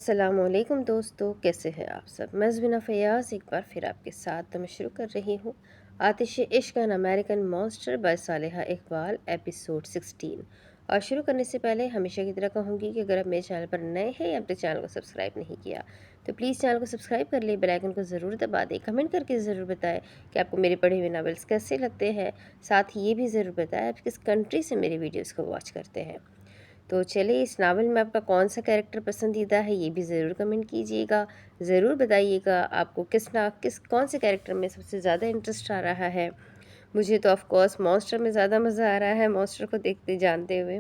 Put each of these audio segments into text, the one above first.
السلام علیکم دوستو، کیسے ہیں آپ سب؟ میں زبینہ فیاض ایک بار پھر آپ کے ساتھ تو میں شروع کر رہی ہوں Aatish Ishq an American monster by Saliha Iqbal episode 16۔ اور شروع کرنے سے پہلے ہمیشہ کی طرح کہوں گی کہ اگر آپ میرے چینل پر نئے ہیں یا اب تک چینل کو سبسکرائب نہیں کیا تو پلیز چینل کو سبسکرائب کر لیں، بیل آئیکن کو ضرور دبا دیں، کمنٹ کر کے ضرور بتائیں کہ آپ کو میرے پڑھے ہوئے ناولس کیسے لگتے ہیں، ساتھ ہی یہ بھی ضرور بتائیں آپ کس کنٹری سے میری ویڈیوز کو واچ کرتے ہیں۔ تو چلے اس ناول میں آپ کا کون سا کیریکٹر پسندیدہ ہے یہ بھی ضرور کمنٹ کیجیے گا، ضرور بتائیے گا آپ کو کون سے کیریکٹر میں سب سے زیادہ انٹرسٹ آ رہا ہے۔ مجھے تو آف کورس مونسٹر میں زیادہ مزہ آ رہا ہے، مونسٹر کو دیکھتے جانتے ہوئے۔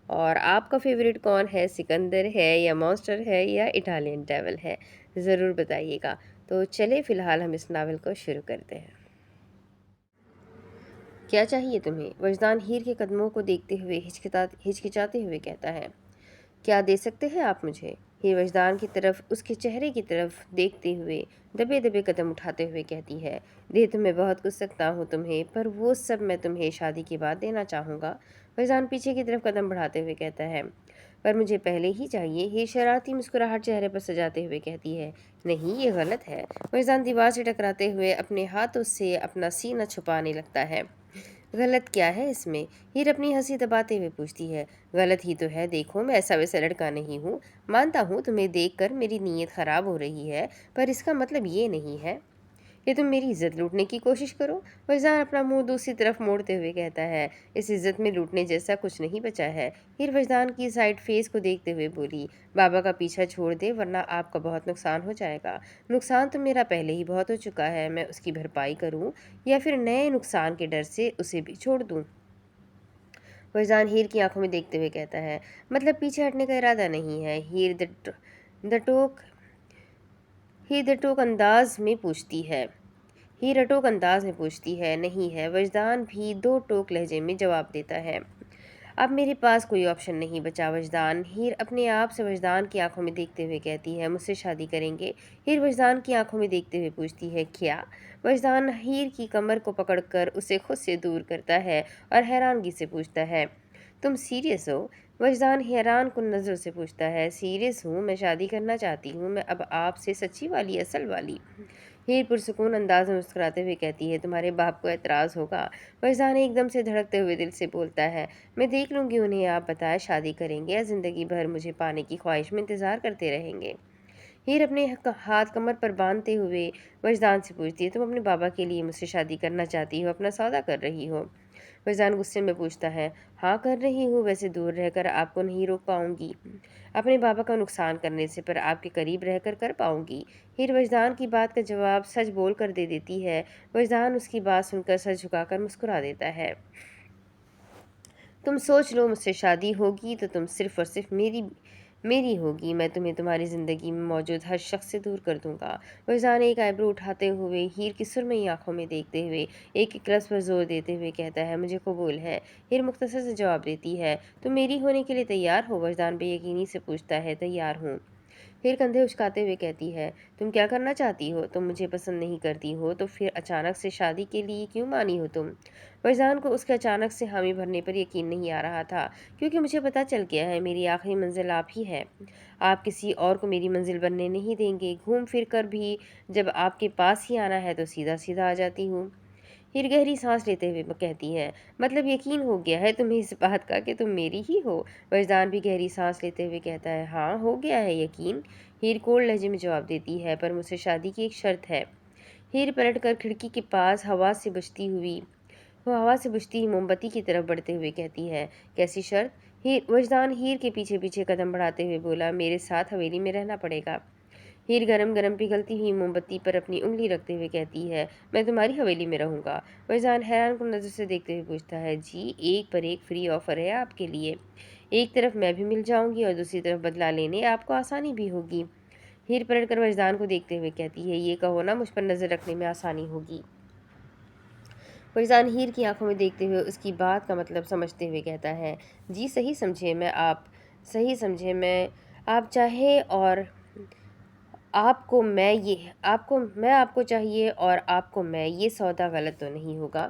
اور آپ کا فیوریٹ کون ہے، سکندر ہے یا مونسٹر ہے یا اٹالین ڈیول ہے، ضرور بتائیے گا۔ تو چلے فی الحال ہم اس ناول کو شروع کرتے ہیں۔ کیا چاہیے تمہیں؟ وجدان ہیر کے قدموں کو دیکھتے ہوئے ہچکچاتے ہوئے کہتا ہے۔ کیا دے سکتے ہیں آپ مجھے؟ ہیر وجدان کی طرف، اس کے چہرے کی طرف دیکھتے ہوئے دبے دبے قدم اٹھاتے ہوئے کہتی ہے۔ دے تو میں بہت کچھ سکتا ہوں تمہیں، پر وہ سب میں تمہیں شادی کے بعد دینا چاہوں گا۔ وجدان پیچھے کی طرف قدم بڑھاتے ہوئے کہتا ہے۔ پر مجھے پہلے ہی چاہیے، ہیر شرارتی مسکراہٹ چہرے پر سجاتے ہوئے کہتی ہے۔ نہیں، یہ غلط ہے۔ وجدان دیوار سے ٹکراتے ہوئے اپنے ہاتھوں سے اپنا سینہ چھپانے لگتا ہے۔ غلط کیا ہے اس میں؟ ہیر اپنی ہنسی دباتے ہوئے پوچھتی ہے۔ غلط ہی تو ہے، دیکھو میں ایسا ویسا لڑکا نہیں ہوں، مانتا ہوں تمہیں دیکھ کر میری نیت خراب ہو رہی ہے، پر اس کا مطلب یہ نہیں ہے کہ تم میری عزت لوٹنے کی کوشش کرو۔ وجدان اپنا منہ دوسری طرف موڑتے ہوئے کہتا ہے۔ اس عزت میں لوٹنے جیسا کچھ نہیں بچا ہے۔ ہیر وجدان کی سائڈ فیس کو دیکھتے ہوئے بولی۔ بابا کا پیچھا چھوڑ دے ورنہ آپ کا بہت نقصان ہو جائے گا۔ نقصان تو میرا پہلے ہی بہت ہو چکا ہے، میں اس کی بھرپائی کروں یا پھر نئے نقصان کے ڈر سے اسے بھی چھوڑ دوں؟ وجدان ہیر کی آنکھوں میں دیکھتے ہوئے کہتا ہے۔ مطلب پیچھے ہٹنے کا ارادہ نہیں ہے؟ ہیر اٹوک انداز میں پوچھتی ہے۔ نہیں ہے، وجدان بھی دو ٹوک لہجے میں جواب دیتا ہے۔ اب میرے پاس کوئی آپشن نہیں بچا وجدان، ہیر اپنے آپ سے وجدان کی آنکھوں میں دیکھتے ہوئے کہتی ہے۔ مجھ سے شادی کریں گے؟ ہیر وجدان کی آنکھوں میں دیکھتے ہوئے پوچھتی ہے۔ کیا؟ وجدان ہیر کی کمر کو پکڑ کر اسے خود سے دور کرتا ہے اور حیرانگی سے پوچھتا ہے۔ تم سیریس ہو؟ وجدان حیران کن نظروں سے پوچھتا ہے۔ سیریس ہوں، میں شادی کرنا چاہتی ہوں، میں اب آپ سے، سچی والی، اصل والی۔ ہیر پرسکون انداز میں مسکراتے ہوئے کہتی ہے۔ تمہارے باپ کو اعتراض ہوگا؟ وجدان ایک دم سے دھڑکتے ہوئے دل سے بولتا ہے۔ میں دیکھ لوں گی انہیں، آپ بتائیں شادی کریں گے یا زندگی بھر مجھے پانے کی خواہش میں انتظار کرتے رہیں گے؟ ہیر اپنے ہاتھ کمر پر باندھتے ہوئے وجدان سے پوچھتی ہے۔ تم اپنے بابا کے لیے مجھ سے شادی کرنا چاہتی ہو، اپنا سودا کر رہی ہو؟ وجدان غصے میں پوچھتا ہے۔ ہاں کر رہی ہوں، ویسے دور رہ کر آپ کو نہیں روک پاؤں گی، اپنے بابا کا نقصان کرنے سے، پر آپ کے قریب رہ کر پاؤں گی۔ ہیر وجدان کی بات کا جواب سچ بول کر دے دیتی ہے۔ وجدان اس کی بات سن کر سر جھکا کر مسکرا دیتا ہے۔ تم سوچ لو، مجھ سے شادی ہوگی تو تم صرف اور صرف میری ہوگی، میں تمہیں تمہاری زندگی میں موجود ہر شخص سے دور کر دوں گا۔ وجدان ایک آئیبرو اٹھاتے ہوئے ہیر کی سرمئی آنکھوں میں دیکھتے ہوئے ایک لفظ پر زور دیتے ہوئے کہتا ہے۔ مجھے قبول ہے۔ ہیر مختصر سے جواب دیتی ہے۔ تم میری ہونے کے لیے تیار ہو؟ وجدان بے یقینی سے پوچھتا ہے۔ تیار ہوں۔ ہیر کندھے اچکاتے ہوئے کہتی ہے۔ تم کیا کرنا چاہتی ہو؟ تم مجھے پسند نہیں کرتی ہو تو پھر اچانک سے شادی کے لیے کیوں مانی ہو تم؟ وجدان کو اس کے اچانک سے حامی بھرنے پر یقین نہیں آ رہا تھا، کیونکہ مجھے پتہ چل گیا ہے میری آخری منزل آپ ہی ہے۔ آپ کسی اور کو میری منزل بننے نہیں دیں گے۔ گھوم پھر کر بھی جب آپ کے پاس ہی آنا ہے تو سیدھا سیدھا آ جاتی ہوں۔ ہیر گہری سانس لیتے ہوئے کہتی ہے۔ مطلب یقین ہو گیا ہے تمہیں اس بات کا کہ تم میری ہی ہو؟ وجدان بھی گہری سانس لیتے ہوئے کہتا ہے۔ ہاں ہو گیا ہے یقین، ہیر کولڈ لہجے میں جواب دیتی ہے، پر مجھ سے شادی کی ایک شرط ہے۔ ہیر پلٹ کر کھڑکی کے پاس ہوا سے بجتی ہوئی موم بتی کی طرف بڑھتے ہوئے کہتی ہے۔ کیسی شرط؟ وجدان ہیر کے پیچھے پیچھے قدم بڑھاتے ہوئے بولا۔ میرے ساتھ حویلی میں رہنا پڑے گا۔ ہیر گرم گرم پگھلتی ہوئی موم بتی پر اپنی انگلی رکھتے ہوئے کہتی ہے۔ میں تمہاری حویلی میں رہوں گا؟ وجدان حیران کن نظر سے دیکھتے ہوئے پوچھتا ہے۔ جی، ایک پر ایک فری آفر ہے آپ کے لیے، ایک طرف میں بھی مل جاؤں گی اور دوسری طرف بدلہ لینے آپ کو آسانی بھی ہوگی۔ ہیر پلٹ کر وجدان کو دیکھتے ہوئے کہتی ہے۔ یہ کہو نا، مجھ پر نظر رکھنے میں آسانی ہوگی؟ وجدان ہیر کی آنکھوں میں دیکھتے ہوئے اس کی بات کا مطلب سمجھتے ہوئے کہتا ہے۔ جی صحیح سمجھے میں آپ چاہے اور آپ کو میں آپ کو چاہیے اور آپ کو میں، یہ سودا غلط تو نہیں ہوگا؟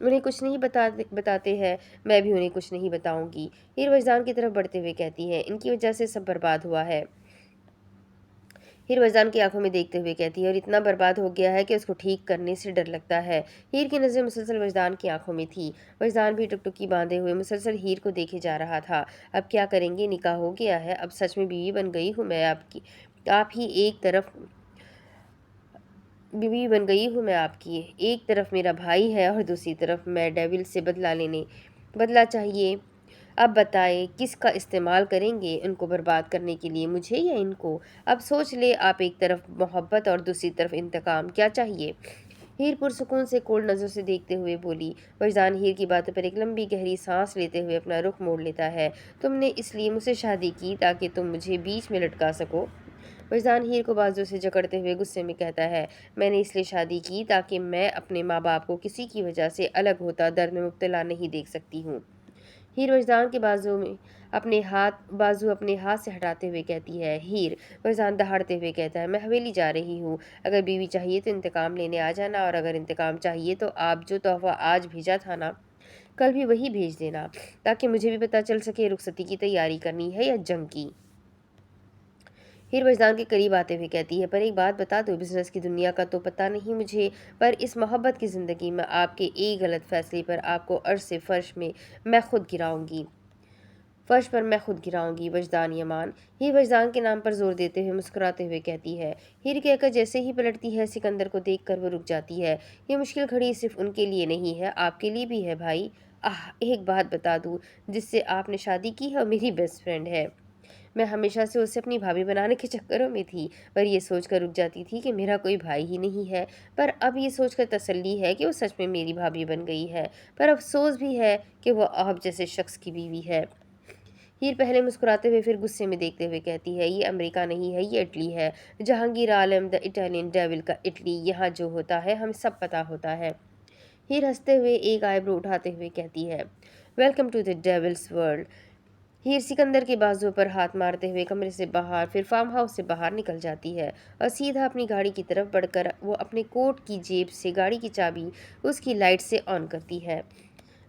انہیں کچھ نہیں بتاتے ہیں، میں بھی انہیں کچھ نہیں بتاؤں گی۔ ہیر وجدان کی طرف بڑھتے ہوئے کہتی ہے، ان کی وجہ سے سب برباد ہوا ہے۔ ہیر وجدان کی آنکھوں میں دیکھتے ہوئے کہتی ہے، اور اتنا برباد ہو گیا ہے کہ اس کو ٹھیک کرنے سے ڈر لگتا ہے۔ ہیر کی نظریں مسلسل وجدان کی آنکھوں میں تھی۔ وجدان بھی ٹکٹکی باندھے ہوئے مسلسل ہیر کو دیکھے جا رہا تھا۔ اب کیا کریں گے؟ نکاح ہو گیا ہے، اب سچ میں بیوی بن گئی ہوں میں آپ کی۔ بیوی بن گئی ہوں میں آپ کی۔ ایک طرف میرا بھائی ہے اور دوسری طرف میں ڈیول سے بدلہ چاہیے۔ اب بتائے کس کا استعمال کریں گے ان کو برباد کرنے کے لیے، مجھے یا ان کو؟ اب سوچ لے آپ، ایک طرف محبت اور دوسری طرف انتقام، کیا چاہیے؟ ہیر پرسکون سے کولڈ نظروں سے دیکھتے ہوئے بولی۔ وجدان ہیر کی باتوں پر ایک لمبی گہری سانس لیتے ہوئے اپنا رخ موڑ لیتا ہے۔ تم نے اس لیے مجھ سے شادی کی تاکہ تم مجھے بیچ میں لٹکا سکو؟ وجدان ہیر کو بازو سے جکڑتے ہوئے غصے میں کہتا ہے، میں نے اس لیے شادی کی تاکہ میں اپنے ماں باپ کو کسی کی وجہ سے الگ ہوتا درد میں مبتلا نہیں دیکھ سکتی ہوں۔ ہیر وجدان کے بازو اپنے ہاتھ سے ہٹاتے ہوئے کہتی ہے۔ ہیر وجدان دہاڑتے ہوئے کہتا ہے، میں حویلی جا رہی ہوں۔ اگر بیوی چاہیے تو انتقام لینے آ جانا، اور اگر انتقام چاہیے تو آپ جو تحفہ آج بھیجا تھا نا، کل بھی وہی بھیج دینا، تاکہ مجھے بھی پتہ چل سکے رخصتی کی تیاری کرنی ہے یا جنگ کی۔ ہیر وجدان کے قریب آتے ہوئے کہتی ہے، پر ایک بات بتا دو، بزنس کی دنیا کا تو پتہ نہیں مجھے، پر اس محبت کی زندگی میں آپ کے ایک غلط فیصلے پر آپ کو عرش سے فرش پر میں خود گراؤں گی۔ وجدان یمان ہیر وجدان کے نام پر زور دیتے ہوئے مسکراتے ہوئے کہتی ہے۔ ہیر کہہ کر جیسے ہی پلٹتی ہے سکندر کو دیکھ کر وہ رک جاتی ہے۔ یہ مشکل گھڑی صرف ان کے لیے نہیں ہے، آپ کے لیے بھی ہے بھائی۔ ایک بات بتا دوں، جس سے آپ نے شادی کی ہے وہ میری بیسٹ فرینڈ ہے۔ میں ہمیشہ سے اسے اپنی بھابھی بنانے کے چکروں میں تھی، پر یہ سوچ کر رک جاتی تھی کہ میرا کوئی بھائی ہی نہیں ہے، پر اب یہ سوچ کر تسلی ہے کہ وہ سچ میں میری بھابھی بن گئی ہے، پر افسوس بھی ہے کہ وہ آپ جیسے شخص کی بیوی ہے۔ ہیر پہلے مسکراتے ہوئے پھر غصے میں دیکھتے ہوئے کہتی ہے، یہ امریکہ نہیں ہے، یہ اٹلی ہے۔ جہانگیر عالم، دا اٹالین ڈیول کا اٹلی، یہاں جو ہوتا ہے ہمیں سب پتہ ہوتا ہے۔ ہیر ہنستے ہوئے ایک آئی برو اٹھاتے ہوئے کہتی ہے، welcome to the devil's world. Heer Sikandar کے بازو پر ہاتھ مارتے ہوئے کمرے سے باہر، پھر فارم ہاؤس سے باہر نکل جاتی ہے اور سیدھا اپنی گاڑی کی طرف بڑھ کر وہ اپنے کوٹ کی جیب سے گاڑی کی چابی اس کی لائٹ سے آن کرتی ہے۔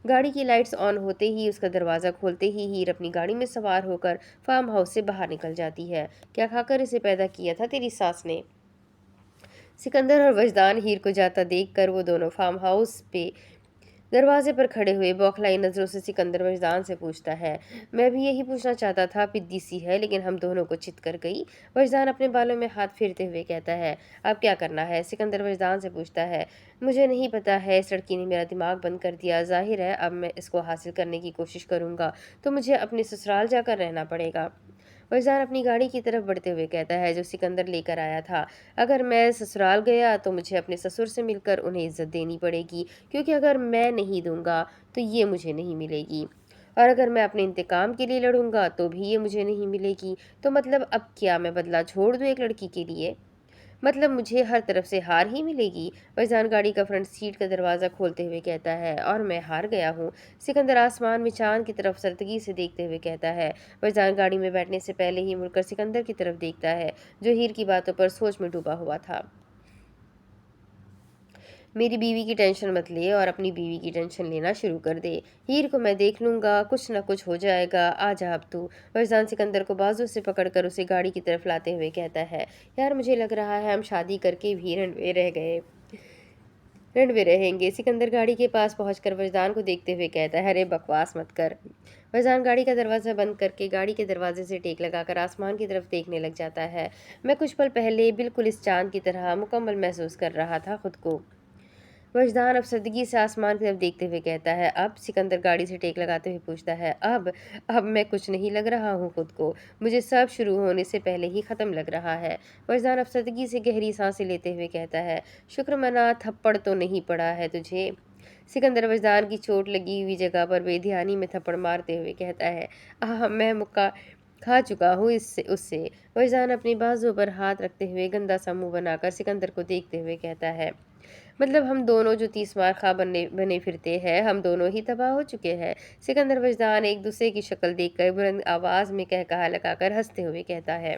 گاڑی کی لائٹس آن ہوتے ہی، اس کا دروازہ کھولتے ہی ہیر اپنی گاڑی میں سوار ہو کر فارم ہاؤس سے باہر نکل جاتی ہے۔ کیا کھا کر اسے پیدا کیا تھا تیری ساس نے؟ سکندر اور وجدان ہیر کو جاتا دیکھ کر وہ دونوں فارم ہاؤس پہ دروازے پر کھڑے ہوئے بوکھلائی نظروں سے سکندر وجدان سے پوچھتا ہے، میں بھی یہی پوچھنا چاہتا تھا، پدی سی ہے لیکن ہم دونوں کو چت کر گئی۔ وجدان اپنے بالوں میں ہاتھ پھیرتے ہوئے کہتا ہے، اب کیا کرنا ہے؟ سکندر وجدان سے پوچھتا ہے، مجھے نہیں پتا ہے، اس لڑکی نے میرا دماغ بند کر دیا، ظاہر ہے اب میں اس کو حاصل کرنے کی کوشش کروں گا تو مجھے اپنے سسرال جا کر رہنا پڑے گا۔ وجدان اپنی گاڑی کی طرف بڑھتے ہوئے کہتا ہے، جو سکندر لے کر آیا تھا، اگر میں سسرال گیا تو مجھے اپنے سسر سے مل کر انہیں عزت دینی پڑے گی، کیونکہ اگر میں نہیں دوں گا تو یہ مجھے نہیں ملے گی، اور اگر میں اپنے انتقام کے لیے لڑوں گا تو بھی یہ مجھے نہیں ملے گی۔ تو مطلب اب کیا میں بدلہ چھوڑ دوں ایک لڑکی کے لیے؟ مطلب مجھے ہر طرف سے ہار ہی ملے گی؟ وجدان گاڑی کا فرنٹ سیٹ کا دروازہ کھولتے ہوئے کہتا ہے، اور میں ہار گیا ہوں۔ سکندر آسمان میں چاند کی طرف سرتگی سے دیکھتے ہوئے کہتا ہے۔ وجدان گاڑی میں بیٹھنے سے پہلے ہی مڑ کر سکندر کی طرف دیکھتا ہے، جو ہیر کی باتوں پر سوچ میں ڈوبا ہوا تھا۔ میری بیوی کی ٹینشن مت لے اور اپنی بیوی کی ٹینشن لینا شروع کر دے۔ ہیر کو میں دیکھ لوں گا، کچھ نہ کچھ ہو جائے گا، آ جا اب تو۔ وجدان سکندر کو بازو سے پکڑ کر اسے گاڑی کی طرف لاتے ہوئے کہتا ہے، یار مجھے لگ رہا ہے ہم شادی کر کے بھی رنڈوے رہیں گے۔ سکندر گاڑی کے پاس پہنچ کر وجدان کو دیکھتے ہوئے کہتا ہے، ارے بکواس مت کر۔ وجدان گاڑی کا دروازہ بند کر کے گاڑی کے دروازے سے ٹیک لگا کر آسمان کی طرف دیکھنے لگ جاتا ہے۔ میں کچھ پل پہلے بالکل اس چاند کی طرح مکمل محسوس کر رہا تھا خود کو۔ وجدان افسردگی سے آسمان کی طرف دیکھتے ہوئے کہتا ہے، اب؟ سکندر گاڑی سے ٹیک لگاتے ہوئے پوچھتا ہے، اب میں کچھ نہیں لگ رہا ہوں خود کو، مجھے سب شروع ہونے سے پہلے ہی ختم لگ رہا ہے۔ وجدان افسردگی سے گہری سانسیں لیتے ہوئے کہتا ہے، شکر منا تھپڑ تو نہیں پڑا ہے تجھے؟ سکندر وجدان کی چوٹ لگی ہوئی جگہ پر بے دھیانی میں تھپڑ مارتے ہوئے کہتا ہے، میں مکہ کھا چکا ہوں اس سے۔ وجدان اپنے بازو پر ہاتھ رکھتے ہوئے گندا سا منہ بنا کر سکندر کو دیکھتے ہوئے کہتا ہے، مطلب ہم دونوں جو تیس مار خواہ بنے پھرتے ہیں، ہم دونوں ہی تباہ ہو چکے ہیں۔ سکندر وجدان ایک دوسرے کی شکل دیکھ کر بلند آواز میں قہقہا لگا کر ہنستے ہوئے کہتا ہے،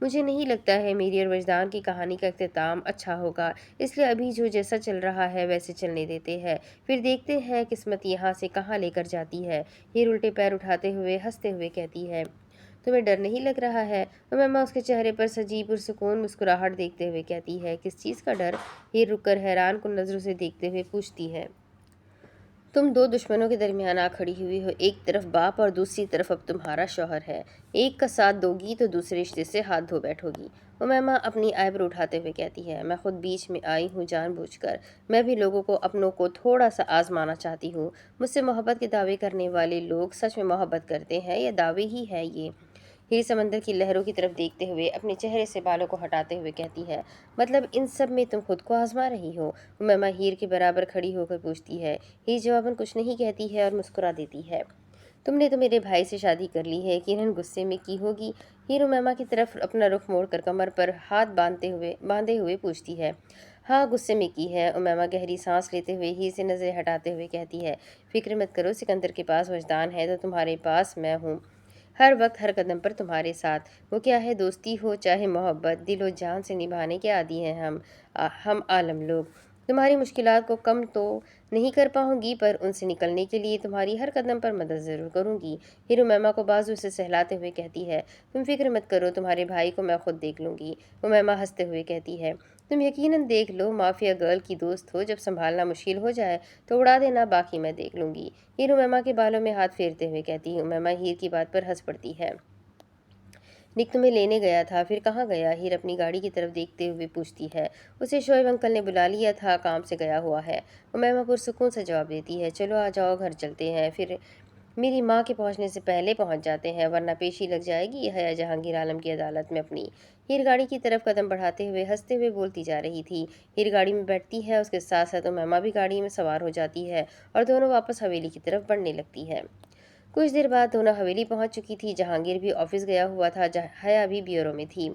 مجھے نہیں لگتا ہے میری اور وجدان کی کہانی کا اختتام اچھا ہوگا، اس لیے ابھی جو جیسا چل رہا ہے ویسے چلنے دیتے ہیں، پھر دیکھتے ہیں قسمت یہاں سے کہاں لے کر جاتی ہے۔ ہیر الٹے پیر اٹھاتے ہوئے ہنستے ہوئے کہتی ہے۔ تمہیں ڈر نہیں لگ رہا ہے؟ امیمہ اس کے چہرے پر سجی پرسکون مسکراہٹ دیکھتے ہوئے کہتی ہے۔ کس چیز کا ڈر؟ ہیر رک کر حیران کن نظروں سے دیکھتے ہوئے پوچھتی ہے۔ تم دو دشمنوں کے درمیان آ کھڑی ہوئی ہو، ایک طرف باپ اور دوسری طرف اب تمہارا شوہر ہے۔ ایک کا ساتھ دو گی تو دوسرے رشتے سے ہاتھ دھو بیٹھو گی۔ امیمہ اپنی آئیبرو اٹھاتے ہوئے کہتی ہے۔ میں خود بیچ میں آئی ہوں جان بوجھ کر، میں بھی لوگوں کو اپنوں کو تھوڑا سا آزمانا چاہتی ہوں۔ مجھ سے محبت کے دعوے کرنے والے لوگ سچ میں محبت کرتے ہیں یا دعوے ہی ہے یہ؟ ہیر سمندر کی لہروں کی طرف دیکھتے ہوئے اپنے چہرے سے بالوں کو ہٹاتے ہوئے کہتی ہے۔ مطلب ان سب میں تم خود کو آزما رہی ہو؟ امیمہ ہیر کے برابر کھڑی ہو کر پوچھتی ہے۔ ہیر جواباً کچھ نہیں کہتی ہے اور مسکرا دیتی ہے۔ تم نے تو میرے بھائی سے شادی کر لی ہے، یقیناً غصے میں کی ہوگی۔ ہیر امیمہ کی طرف اپنا رخ موڑ کر کمر پر ہاتھ باندھے ہوئے پوچھتی ہے۔ ہاں غصے میں کی ہے۔ امیمہ گہری سانس لیتے ہوئے ہیر سے نظریں ہٹاتے ہوئے کہتی ہے۔ فکر مت کرو، سکندر کے پاس وجدان ہے تو تمہارے پاس میں ہوں، ہر وقت ہر قدم پر تمہارے ساتھ۔ وہ کیا ہے، دوستی ہو چاہے محبت، دل و جان سے نبھانے کے عادی ہیں ہم عالم لوگ۔ تمہاری مشکلات کو کم تو نہیں کر پاؤں گی، پر ان سے نکلنے کے لیے تمہاری ہر قدم پر مدد ضرور کروں گی۔ ہیر امیمہ کو بازو سے سہلاتے ہوئے کہتی ہے۔ تم فکر مت کرو، تمہارے بھائی کو میں خود دیکھ لوں گی۔ امیمہ ہنستے ہوئے کہتی ہے۔ تم یقیناً دیکھ لو، مافیا گرل کی دوست ہو، جب سنبھالنا مشکل ہو جائے تو اڑا دینا، باقی میں دیکھ لوں گی۔ ہیر امیمہ کے بالوں میں ہاتھ پھیرتے ہوئے کہتی ہے۔ امیمہ ہیر کی بات پر ہنس پڑتی ہے۔ نک تمہیں لینے گیا تھا، پھر کہاں گیا؟ ہیر اپنی گاڑی کی طرف دیکھتے ہوئے پوچھتی ہے۔ اسے شعیب انکل نے بلا لیا تھا، کام سے گیا ہوا ہے۔ امیمہ پرسکون سے جواب دیتی ہے۔ چلو آ جاؤ، گھر چلتے ہیں، پھر میری ماں کے پہنچنے سے پہلے پہنچ جاتے ہیں، ورنہ پیشی لگ جائے گی حیا جہانگیر عالم کی عدالت میں اپنی۔ ہیر گاڑی کی طرف قدم بڑھاتے ہوئے ہنستے ہوئے بولتی جا رہی تھی۔ ہیر گاڑی میں بیٹھتی ہے، اس کے ساتھ ساتھ امیمہ بھی گاڑی میں سوار ہو جاتی ہے اور دونوں واپس حویلی کی طرف بڑھنے لگتی ہے۔ کچھ دیر بعد دونوں حویلی پہنچ چکی تھی۔ جہانگیر بھی آفس گیا ہوا تھا، حیا بھی بیورو میں تھی۔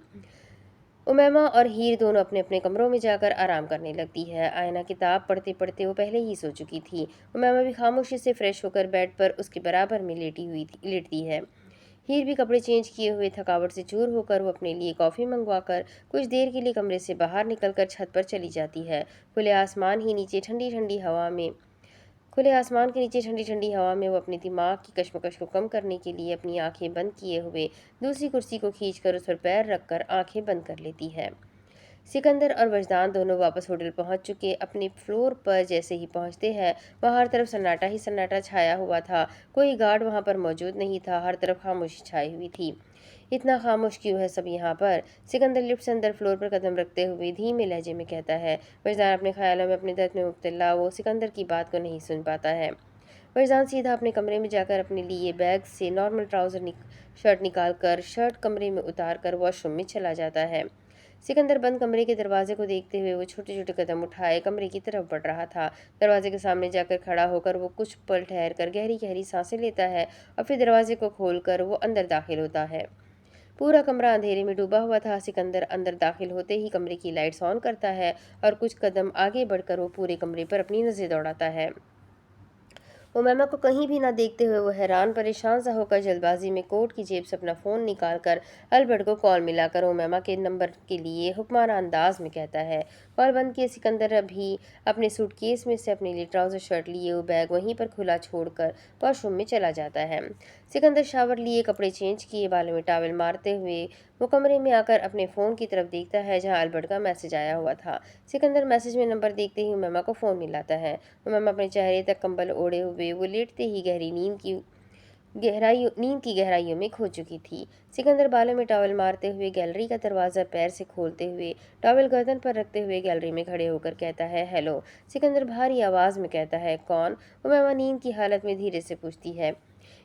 امیمہ اور ہیر دونوں اپنے اپنے کمروں میں جا کر آرام کرنے لگتی ہے۔ آئینہ کتاب پڑھتے پڑھتے وہ پہلے ہی سو چکی تھی۔ امیمہ بھی خاموشی سے فریش ہو کر بیڈ پر اس کے برابر میں لیٹتی ہے۔ ہیر بھی کپڑے چینج کیے ہوئے تھکاوٹ سے چور ہو کر وہ اپنے لیے کافی منگوا کر کچھ دیر کے لیے کمرے سے باہر نکل کر چھت پر چلی جاتی ہے۔ کھلے آسمان کے نیچے ٹھنڈی ٹھنڈی ہوا میں وہ اپنے دماغ کی کشمکش کو کم کرنے کے لیے اپنی آنکھیں بند کیے ہوئے دوسری کرسی کو کھینچ کر اس پر پیر رکھ کر آنکھیں بند کر لیتی ہے۔ سکندر اور وجدان دونوں واپس ہوٹل پہنچ چکے۔ اپنے فلور پر جیسے ہی پہنچتے ہیں وہاں ہر طرف سناٹا ہی سناٹا چھایا ہوا تھا، کوئی گارڈ وہاں پر موجود نہیں تھا، ہر طرف خاموشی چھائی ہوئی تھی۔ اتنا خاموش کیوں ہے سب یہاں پر؟ سکندر لفٹ سے اندر فلور پر قدم رکھتے ہوئے دھیمے لہجے میں کہتا ہے۔ وجدان اپنے خیالوں میں اپنے درد میں مبتلا وہ سکندر کی بات کو نہیں سن پاتا ہے۔ وجدان سیدھا اپنے کمرے میں جا کر اپنے لیے بیگ سے نارمل ٹراؤزر شرٹ نکال کر شرٹ کمرے میں اتار کر واش روم میں چلا جاتا ہے۔ سکندر بند کمرے کے دروازے کو دیکھتے ہوئے وہ چھوٹے چھوٹے قدم اٹھائے کمرے کی طرف بڑھ رہا تھا۔ دروازے کے سامنے جا کر کھڑا ہو کر وہ کچھ پل ٹھہر کر گہری گہری سانسیں لیتا ہے اور پھر دروازے کو کھول کر وہ اندر داخل ہوتا ہے۔ پورا کمرہ اندھیرے میں ڈوبا ہوا تھا۔ سکندر اندر داخل ہوتے ہی کمرے کی لائٹس آن کرتا ہے اور کچھ قدم آگے بڑھ کر وہ پورے کمرے پر اپنی نظریں دوڑاتا ہے۔ امیمہ کو کہیں بھی نہ دیکھتے ہوئے وہ حیران پریشان سا ہو کر جلد بازی میں کوٹ کی جیب سے اپنا فون نکال کر البرٹ کو کال ملا کر امیمہ کے نمبر کے لیے حکمرانہ انداز میں کہتا ہے۔ کال بند کیے سکندر ابھی اپنے سوٹ کیس میں سے اپنے لیے ٹراؤزر شرٹ لیے وہ بیگ وہیں پر کھلا چھوڑ کر واش روم میں چلا جاتا ہے۔ سکندر شاور لیے کپڑے چینج کیے بالوں میں ٹاول مارتے ہوئے وہ کمرے میں آ کر اپنے فون کی طرف دیکھتا ہے جہاں البرٹ کا میسج آیا ہوا تھا۔ سکندر میسج میں نمبر دیکھتے ہی امیمہ کو فون ملاتا ہے۔ امیمہ اپنے چہرے تک کمبل اوڑھے ہوئے وہ لیٹتے ہی نیند کی گہرائیوں میں کھو چکی تھی۔ سکندر بالوں میں ٹاول مارتے ہوئے گیلری کا دروازہ پیر سے کھولتے ہوئے ٹاول گردن پر رکھتے ہوئے گیلری میں کھڑے ہو کر کہتا ہے ہیلو۔ سکندر بھاری آواز میں کہتا ہے کون؟ امیمہ نیند کی حالت میں دھیرے سے پوچھتی ہے۔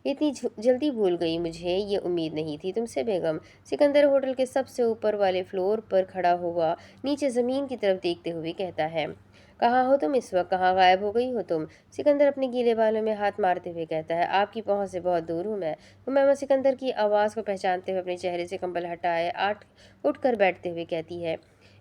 اتنی جلدی بھول گئی، مجھے یہ امید نہیں تھی تم سے بیگم۔ سکندر ہوٹل کے سب سے اوپر والے فلور پر کھڑا ہوا نیچے زمین کی طرف دیکھتے ہوئے کہتا ہے کہاں ہو تم اس وقت، کہاں غائب ہو گئی ہو تم؟ سکندر اپنے گیلے بالوں میں ہاتھ مارتے ہوئے کہتا ہے آپ کی پہنچ سے بہت دور ہوں میں۔ امیمہ سکندر کی آواز کو پہچانتے ہوئے اپنے چہرے سے کمبل ہٹائے اٹھ کر بیٹھتے ہوئے کہتی ہے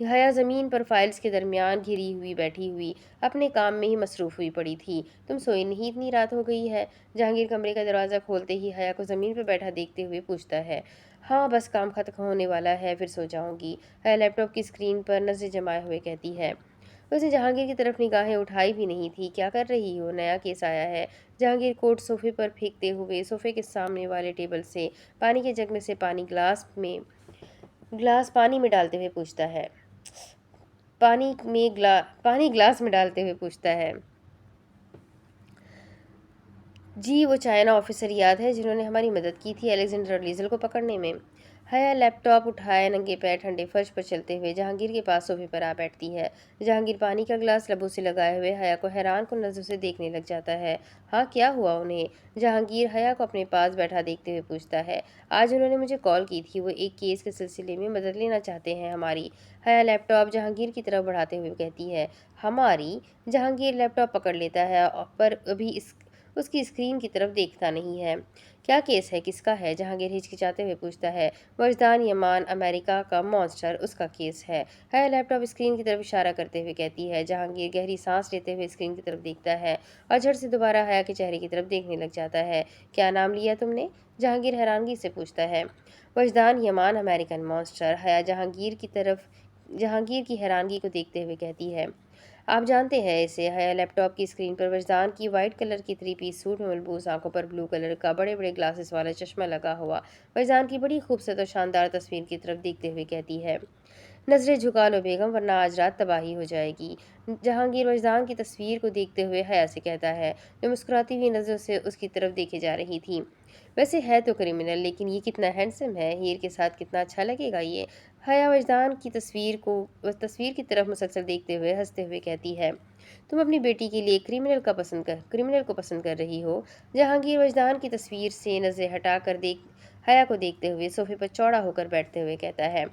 حیا زمین پر فائلز کے درمیان گھری ہوئی بیٹھی ہوئی اپنے کام میں ہی مصروف ہوئی پڑی تھی۔ تم سوئی نہیں، اتنی رات ہو گئی ہے؟ جہانگیر کمرے کا دروازہ کھولتے ہی حیا کو زمین پر بیٹھا دیکھتے ہوئے پوچھتا ہے۔ ہاں بس کام ختم ہونے والا ہے، پھر سو جاؤں گی، حیا لیپ ٹاپ کی اسکرین پر نظریں جمائے ہوئے کہتی ہے۔ اس نے جہانگیر کی طرف نگاہیں اٹھائی بھی نہیں تھی۔ کیا کر رہی ہو؟ نیا کیس آیا ہے؟ جہانگیر کوٹ صوفے پر پھینکتے ہوئے صوفے کے سامنے والے ٹیبل سے پانی کے جگ میں سے گلاس پانی میں ڈالتے ہوئے پوچھتا ہے۔ پانی گلاس میں ڈالتے ہوئے پوچھتا ہے۔ جی وہ چائنا آفیسر یاد ہے جنہوں نے ہماری مدد کی تھی الیگزینڈر اور لیزل کو پکڑنے میں؟ حیا لیپ ٹاپ اٹھائے ننگے پیر ٹھنڈے فرش پر چلتے ہوئے جہانگیر کے پاس صوفے پر آ بیٹھتی ہے۔ جہانگیر پانی کا گلاس لبوں سے لگائے ہوئے حیا کو حیران کن نظروں سے دیکھنے لگ جاتا ہے۔ ہاں کیا ہوا انہیں؟ جہانگیر حیا کو اپنے پاس بیٹھا دیکھتے ہوئے پوچھتا ہے۔ آج انہوں نے مجھے کال کی تھی، وہ ایک کیس کے سلسلے میں مدد لینا چاہتے ہیں ہماری۔ حیا لیپ ٹاپ جہانگیر کی طرف بڑھاتے ہوئے کہتی ہے۔ ہماری؟ جہانگیر لیپ ٹاپ پکڑ لیتا ہے پر ابھی اس کی اسکرین کی طرف دیکھتا نہیں ہے۔ کیا کیس ہے؟ کس کا ہے؟ جہانگیر ہچکچاتے ہوئے پوچھتا ہے۔ وجدان یمان، امریکہ کا مانسٹر، اس کا کیس ہے۔ حیا لیپ ٹاپ اسکرین کی طرف اشارہ کرتے ہوئے کہتی ہے۔ جہانگیر گہری سانس لیتے ہوئے اسکرین کی طرف دیکھتا ہے اور جھٹ سے دوبارہ حیا کے چہرے کی طرف دیکھنے لگ جاتا ہے۔ کیا نام لیا تم نے؟ جہانگیر حیرانگی سے پوچھتا ہے۔ وجدان یمان، امریکن مانسٹر۔ حیا جہانگیر کی حیرانگی کو دیکھتے ہوئے کہتی ہے۔ آپ جانتے ہیں اسے؟ حیا لیپ ٹاپ کی اسکرین پر وجدان کی وائٹ کلر کی 3 پیس سوٹ میں ملبوس، آنکھوں پر بلو کلر کا بڑے بڑے گلاسز والا چشمہ لگا ہوا وجدان کی بڑی خوبصورت اور شاندار تصویر کی طرف دیکھتے ہوئے کہتی ہے۔ نظریں جھکا لو بیگم ورنہ آج رات تباہی ہو جائے گی۔ جہانگیر وجدان کی تصویر کو دیکھتے ہوئے حیا سے کہتا ہے، جو مسکراتی ہوئی نظروں سے اس کی طرف دیکھے جا رہی تھی۔ ویسے ہے تو کرمنل، لیکن یہ کتنا ہینڈسم ہے، ہیر کے ساتھ کتنا اچھا لگے گا یہ۔ حیا وجدان کی تصویر کی طرف مسلسل دیکھتے ہوئے ہنستے ہوئے کہتی ہے۔ تم اپنی بیٹی کے لیے کرمنل کو پسند کر رہی ہو؟ جہانگیر وجدان کی تصویر سے نظریں ہٹا کر حیا کو دیکھتے ہوئے صوفے پر چوڑا ہو کر بیٹھتے ہوئے کہتا ہے۔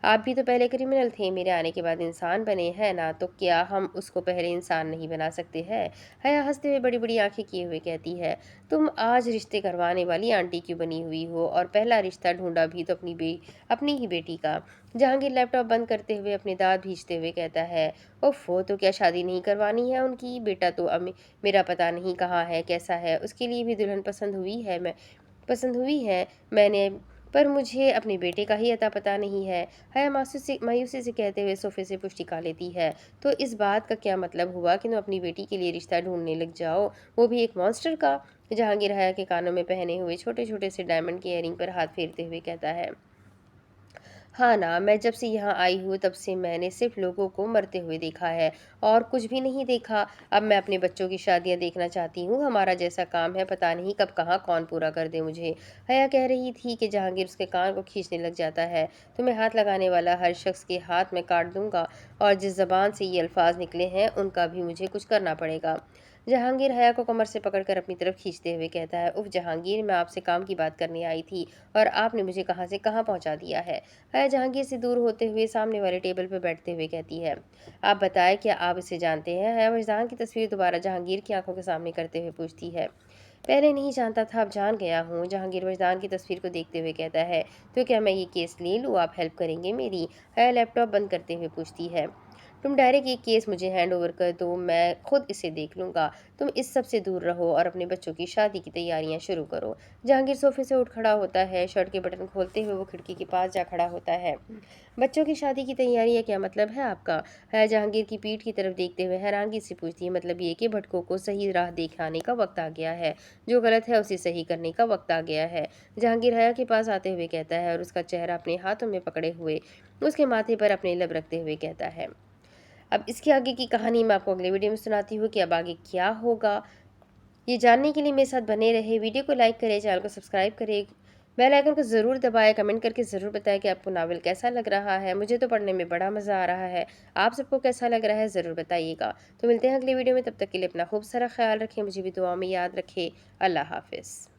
آپ بھی تو پہلے کرمنل تھے، میرے آنے کے بعد انسان بنے ہیں نا، تو کیا ہم اس کو پہلے انسان نہیں بنا سکتے ہیں؟ حیا ہنستے ہوئے بڑی بڑی آنکھیں کیے ہوئے کہتی ہے۔ تم آج رشتے کروانے والی آنٹی کیوں بنی ہوئی ہو، اور پہلا رشتہ ڈھونڈا بھی تو اپنی ہی بیٹی کا؟ جہانگیر لیپ ٹاپ بند کرتے ہوئے اپنے دانت بھینچتے ہوئے کہتا ہے۔ اوفو، تو کیا شادی نہیں کروانی ہے ان کی؟ بیٹا تو میرا پتہ نہیں کہاں ہے، کیسا ہے، اس کے لیے بھی دلہن پسند ہوئی ہے میں نے، پر مجھے اپنے بیٹے کا ہی اتا پتہ نہیں ہے۔ حیا مایوسی سے کہتے ہوئے صوفے سے پشت ٹکا لیتی ہے۔ تو اس بات کا کیا مطلب ہوا کہ تم اپنی بیٹی کے لیے رشتہ ڈھونڈنے لگ جاؤ، وہ بھی ایک مانسٹر کا؟ جہانگیر حیا کے کانوں میں پہنے ہوئے چھوٹے چھوٹے سے ڈائمنڈ کے ایئرنگ پر ہاتھ پھیرتے ہوئے کہتا ہے۔ ہاں نا، میں جب سے یہاں آئی ہوں تب سے میں نے صرف لوگوں کو مرتے ہوئے دیکھا ہے، اور کچھ بھی نہیں دیکھا۔ اب میں اپنے بچوں کی شادیاں دیکھنا چاہتی ہوں، ہمارا جیسا کام ہے پتہ نہیں کب کہاں کون پورا کر دے مجھے۔ حیا کہہ رہی تھی کہ جہانگیر اس کے کان کو کھینچنے لگ جاتا ہے۔ تمہیں ہاتھ لگانے والا ہر شخص کے ہاتھ میں کاٹ دوں گا، اور جس زبان سے یہ الفاظ نکلے ہیں ان کا بھی مجھے کچھ کرنا پڑے گا۔ جہانگیر حیا کو کمر سے پکڑ کر اپنی طرف کھینچتے ہوئے کہتا ہے۔ اف جہانگیر، میں آپ سے کام کی بات کرنے آئی تھی اور آپ نے مجھے کہاں سے کہاں پہنچا دیا ہے۔ حیا جہانگیر سے دور ہوتے ہوئے سامنے والے ٹیبل پر بیٹھتے ہوئے کہتی ہے۔ آپ بتائیں، کیا آپ اسے جانتے ہیں؟ حیا وجدان کی تصویر دوبارہ جہانگیر کی آنکھوں کے سامنے کرتے ہوئے پوچھتی ہے۔ پہلے نہیں جانتا تھا، اب جان گیا ہوں، جہانگیر وجدان کی تصویر کو دیکھتے ہوئے کہتا ہے۔ تو کیا میں یہ کیس لے لوں؟ آپ ہیلپ کریں گے میری؟ حیا لیپ ٹاپ بند کرتے ہوئے پوچھتی ہے۔ تم ڈائریکٹ یہ کیس مجھے ہینڈ اوور کر دو، میں خود اسے دیکھ لوں گا۔ تم اس سب سے دور رہو اور اپنے بچوں کی شادی کی تیاریاں شروع کرو۔ جہانگیر صوفے سے اٹھ کھڑا ہوتا ہے، شرٹ کے بٹن کھولتے ہوئے وہ کھڑکی کے پاس جا کھڑا ہوتا ہے۔ بچوں کی شادی کی تیاری ہے، کیا مطلب ہے آپ کا؟ حیا جہانگیر کی پیٹھ کی طرف دیکھتے ہوئے حیرانگی سے پوچھتی ہے۔ مطلب یہ کہ بھٹکوں کو صحیح راہ دکھانے کا وقت آ گیا ہے، جو غلط ہے اسے صحیح کرنے کا وقت آ گیا ہے، جہانگیر حیا کے پاس آتے ہوئے کہتا ہے، اور اس کا چہرہ اپنے ہاتھوں میں پکڑے ہوئے اس کے ماتھے پر اپنے لب رکھتے ہوئے کہتا ہے۔ اب اس کے آگے کی کہانی میں آپ کو اگلے ویڈیو میں سناتی ہوں کہ اب آگے کیا ہوگا۔ یہ جاننے کے لیے میرے ساتھ بنے رہے، ویڈیو کو لائک کریں، چینل کو سبسکرائب کریں، بیل آئیکن کو ضرور دبائیں، کمنٹ کر کے ضرور بتائیں کہ آپ کو ناول کیسا لگ رہا ہے۔ مجھے تو پڑھنے میں بڑا مزہ آ رہا ہے، آپ سب کو کیسا لگ رہا ہے ضرور بتائیے گا۔ تو ملتے ہیں اگلے ویڈیو میں، تب تک کے لیے اپنا خوب سارا خیال رکھیں، مجھے بھی دعاؤں میں یاد رکھیں۔ اللہ حافظ۔